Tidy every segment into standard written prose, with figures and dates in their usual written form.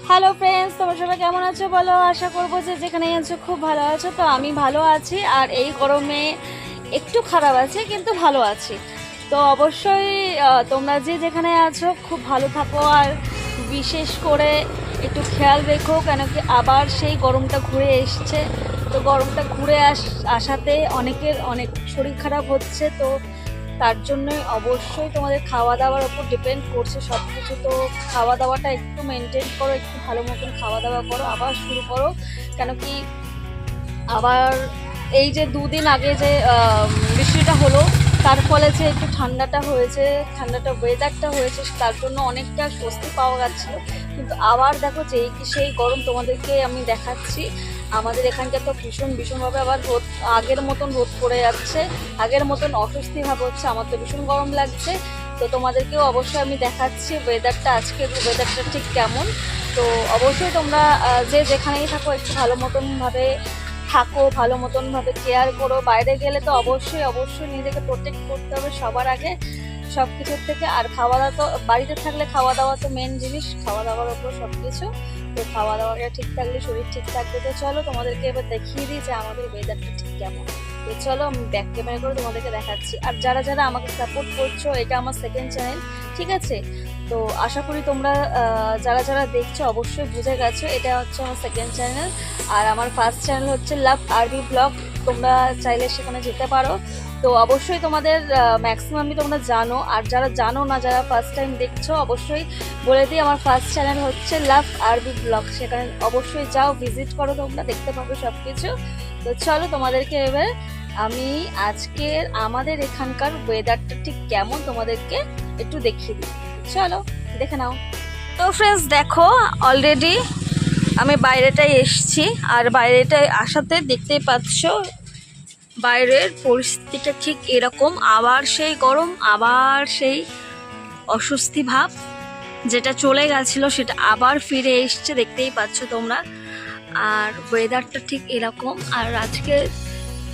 Hello friends, তোমরা সবাই কেমন আছো বলো? আশা করবো যে যেখানেই আছো খুব ভালো আছো। তো আমি ভালো আছি, আর এই গরমে একটু খারাপ আছে কিন্তু ভালো আছি। তো অবশ্যই তোমরা যে যেখানে আছো খুব ভালো থাকো, আর বিশেষ করে একটু খেয়াল রেখো, কেন কি আবার সেই গরমটা ঘুরে এসছে। তো গরমটা ঘুরে আসাতে অনেকের অনেক শরীর খারাপ হচ্ছে। তো তার জন্যই অবশ্যই তোমাদের খাওয়া দাওয়ার উপর ডিপেন্ড করছে সব কিছু। তো খাওয়া দাওয়াটা একটু মেনটেন করো, একটু ভালো মতন খাওয়া দাওয়া করো, আবার শুরু করো। কেন কি আবার এই যে দুদিন আগে যে বৃষ্টিটা হলো, তার ফলে যে একটু ঠান্ডাটা হয়েছে, ঠান্ডাটা ওয়েদারটা হয়েছে, তার জন্য অনেকটা স্বস্তি পাওয়া যাচ্ছিলো। কিন্তু আবার দেখো যে সেই গরম তোমাদেরকে আমি দেখাচ্ছি। আমাদের এখানটা তো ভীষণভাবে আবার রোদ, আগের মতন রোদ পড়ে যাচ্ছে, আগের মতন অস্বস্তি ভাব হচ্ছে। আমার তো ভীষণ গরম লাগছে। তো তোমাদেরকেও অবশ্যই আমি দেখাচ্ছি ওয়েদারটা, আজকের ওয়েদারটা ঠিক কেমন। তো অবশ্যই তোমরা যে যেখানেই থাকো একটু ভালো মতনভাবে থাকো, ভালো মতনভাবে কেয়ার করো। বাইরে গেলে তো অবশ্যই নিজেকে প্রোটেক্ট করতে হবে সবার আগে, সব কিছুর থেকে। আর খাওয়া দাওয়া তো বাড়িতে থাকলে খাওয়া দাওয়া তো মেন জিনিস, খাওয়া দাওয়ার ওপর সব কিছু। তো খাওয়া দাওয়াটা ঠিক থাকলে শরীর ঠিক থাকবে। তো চলো তোমাদেরকে এবার দেখিয়ে দিই যে আমাদের ওয়েদারটা ঠিক কেমন। তো চলো আমি ব্যাক ক্যামেরা করে তোমাদেরকে দেখাচ্ছি। আর যারা যারা আমাকে সাপোর্ট করছো, এটা আমার সেকেন্ড চ্যানেল, ঠিক আছে? তো আশা করি তোমরা যারা যারা দেখছো অবশ্যই বুঝে গেছো এটা হচ্ছে আমার সেকেন্ড চ্যানেল। আর আমার ফার্স্ট চ্যানেল হচ্ছে লাভ আরবি ব্লগ। তোমরা চাইলে সেখানে যেতে পারো। তো অবশ্যই তোমাদের ম্যাক্সিমামই তোমরা জানো, আর যারা জানো না, যারা ফার্স্ট টাইম দেখছো, অবশ্যই বলে দিই আমার ফার্স্ট চ্যানেল হচ্ছে লাভ আরবি ব্লগ। সেখানে অবশ্যই যাও, ভিজিট করো, তোমরা দেখতে পাবে সব কিছু। তো চলো তোমাদেরকে এবার আমি আজকের আমাদের এখানকার ওয়েদারটা ঠিক কেমন তোমাদেরকে একটু দেখিয়ে দিই। চলো দেখে নাও। তো ফ্রেন্ডস দেখো, অলরেডি আমি বাইরেটায় এসছি, আর বাইরেটায় আসাতে দেখতেই পাচ্ছ বাইরের পরিস্থিতিটা ঠিক এরকম। আবার সেই গরম, আবার সেই অস্বস্তি ভাব, যেটা চলে গেছিলো সেটা আবার ফিরে এসছে, দেখতেই পাচ্ছ তোমরা। আর ওয়েদারটা ঠিক এরকম। আর আজকে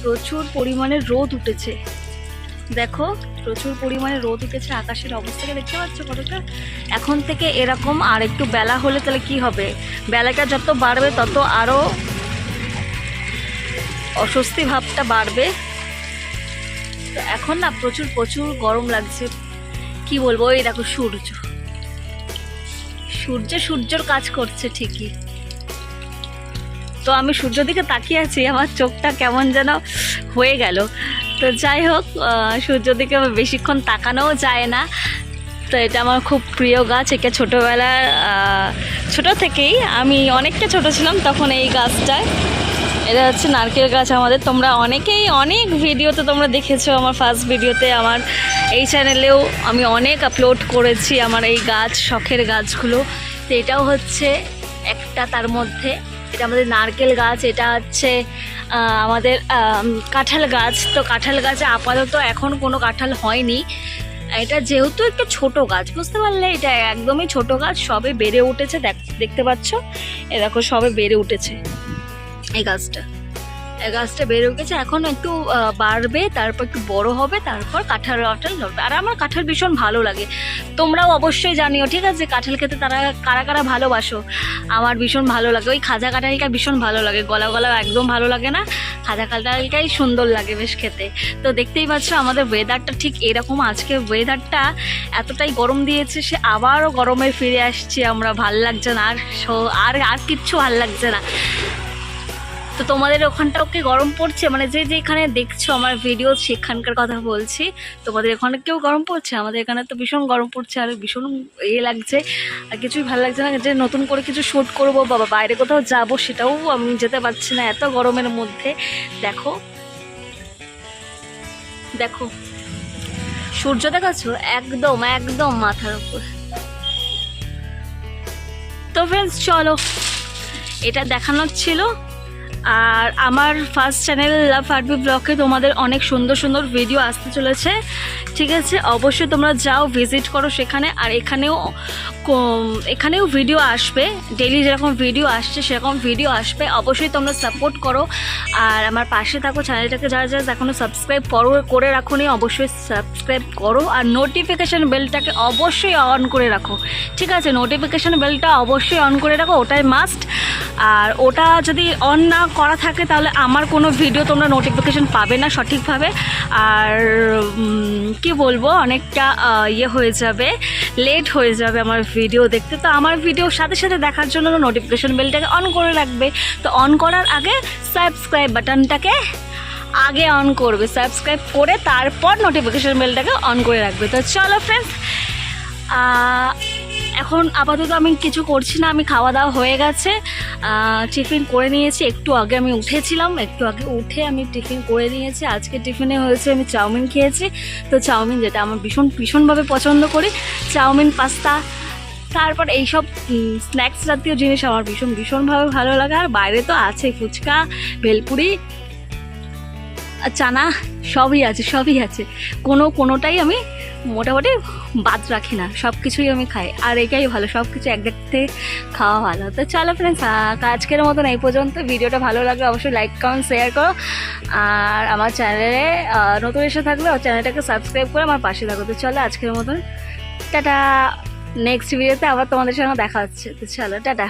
প্রচুর পরিমাণে রোদ উঠেছে, দেখো প্রচুর পরিমাণে রোদ উঠেছে। আকাশের অবস্থাকে দেখতে পাচ্ছ কতটা। এখন থেকে এরকম, আর একটু বেলা হলে তাহলে কি হবে, বেলাটা যত বাড়বে তত আরো অস্বস্তি ভাবটা বাড়বে। তো এখন না প্রচুর প্রচুর গরম লাগছে, কি বলবো। এই দেখো সূর্যর কাজ করছে ঠিকই। তো আমি সূর্য দিকে তাকিয়ে আছি, আমার চোখটা কেমন যেন হয়ে গেল। তো যাই হোক, সূর্য দিকে বেশিক্ষণ তাকানোও যায় না। তো এটা আমার খুব প্রিয় গাছ। একে ছোটোবেলার ছোট থেকেই, আমি অনেকটা ছোট ছিলাম তখন এই গাছটায়, এটা হচ্ছে নারকেল গাছ আমাদের। তোমরা অনেকেই অনেক ভিডিওতে তোমরা দেখেছো, আমার ফার্স্ট ভিডিওতে আমার এই চ্যানেলেও আমি অনেক আপলোড করেছি আমার এই গাছ, শখের গাছগুলো। তো এটাও হচ্ছে একটা তার মধ্যে। এটা আমাদের নারকেল গাছ, এটা হচ্ছে আমাদের কাঁঠাল গাছ। তো কাঁঠাল গাছে আপাতত এখন কোনো কাঁঠাল হয়নি। এটা যেহেতু একটা ছোট গাছ, বুঝতে পারলে, এটা একদমই ছোট গাছ, সবে বেড়ে উঠেছে। দেখতে পাচ্ছ, এ দেখো সবে বেড়ে উঠেছে এই গাছটা বেড়ে উঠেছে। এখন একটু বাড়বে, তারপর একটু বড় হবে, তারপর কাঁঠাল ধরবে। আর আমার কাঁঠাল ভীষণ ভালো লাগে, তোমরাও অবশ্যই জানিও, ঠিক আছে? কাঁঠাল খেতে তারা কারা কারা ভালোবাসো। আমার ভীষণ ভালো লাগে, ওই খাজা কাঁঠালটা ভীষণ ভালো লাগে, গলা একদম ভালো লাগে না, খাজা কাঁঠালটাই সুন্দর লাগে বেশ খেতে। তো দেখতেই পাচ্ছ আমাদের ওয়েদারটা ঠিক এরকম। আজকে ওয়েদারটা এতটাই গরম দিয়েছে, সে আবারও গরমে ফিরে আসছি আমরা। ভাল লাগছে না আর আর কিচ্ছু ভাল লাগছে না। তো তোমাদের ওখানটাও কি গরম পড়ছে? মানে যে যেখানে দেখছো আমার ভিডিও সেখানকার কথা বলছি। তোমাদের ওখানে কেউ গরম পড়ছে? আমাদের এখানে তো ভীষণ গরম পড়ছে, আর ভীষণ লাগছে, আর কিছুই ভালো লাগছে না যে নতুন করে কিছু শ্যুট করবো বা বাইরে কোথাও যাব, সেটাও আমি যেতে পারছি না এত গরমের মধ্যে। দেখো দেখো সূর্য দেখাচ্ছো একদম একদম মাথার উপর। তো ফ্রেন্ডস চলো, এটা দেখানোর ছিল। আর আমার ফার্স্ট চ্যানেল লাভ আরবি ব্লগে তোমাদের অনেক সুন্দর সুন্দর ভিডিও আসতে চলেছে, ঠিক আছে? অবশ্যই তোমরা যাও, ভিজিট করো সেখানে। আর এখানেও ভিডিও আসবে, ডেইলি যেরকম ভিডিও আসছে সেরকম ভিডিও আসবে। অবশ্যই তোমরা সাপোর্ট করো আর আমার পাশে থাকো। চ্যানেলটাকে যারা যারা এখনও সাবস্ক্রাইব করে রাখো নি, অবশ্যই সাবস্ক্রাইব করো আর নোটিফিকেশান বেলটাকে অবশ্যই অন করে রাখো, ঠিক আছে? নোটিফিকেশান বেলটা অবশ্যই অন করে রাখো, ওটাই মাস্ট। আর ওটা যদি অন না করা থাকে তাহলে আমার কোনো ভিডিও তোমরা নোটিফিকেশান পাবে না সঠিকভাবে। আর কি বলবো, অনেকটা ইয়ে হয়ে যাবে, লেট হয়ে যাবে আমার ভিডিও দেখতে। তো আমার ভিডিওর সাথে সাথে দেখার জন্য নোটিফিকেশান বেলটাকে অন করে রাখবে। তো অন করার আগে সাবস্ক্রাইব বাটনটাকে আগে অন করবে, সাবস্ক্রাইব করে তারপর নোটিফিকেশান বেলটাকে অন করে রাখবে। তো চলো ফ্রেন্ডস, এখন আপাতত আমি কিছু করছি না, আমি খাওয়া দাওয়া হয়ে গেছে, টিফিন করে নিয়েছি। একটু আগে আমি উঠেছিলাম, একটু আগে উঠে আমি টিফিন করে নিয়েছি। আজকে টিফিনে হয়েছে আমি চাউমিন খেয়েছি। তো চাউমিন যেটা আমার ভীষণভাবে পছন্দ করি, চাউমিন, পাস্তা, তারপর এইসব স্ন্যাক্স জাতীয় জিনিস আমার ভীষণভাবে ভালো লাগে। আর বাইরে তো আছে ফুচকা, ভেলপুরি, চানা, সবই আছে, কোনোটাই আমি মোটামুটি বাদ রাখি না, সব কিছুই আমি খাই। আর এটাই ভালো, সব কিছু এক দেখতে খাওয়া ভালো। তো চলো ফ্রেন্ডস, আজকের মতন এই পর্যন্ত। ভিডিওটা ভালো লাগলে অবশ্যই লাইক, কমেন্ট, শেয়ার করো। আর আমার চ্যানেলে নতুন এসে থাকলে চ্যানেলটাকে সাবস্ক্রাইব করে আমার পাশে থাকো। তো চলো আজকের মতন টাটা। নেক্সট ভিডিওতে আবার তোমাদের সঙ্গে দেখা হচ্ছে। তো চলো টাটা।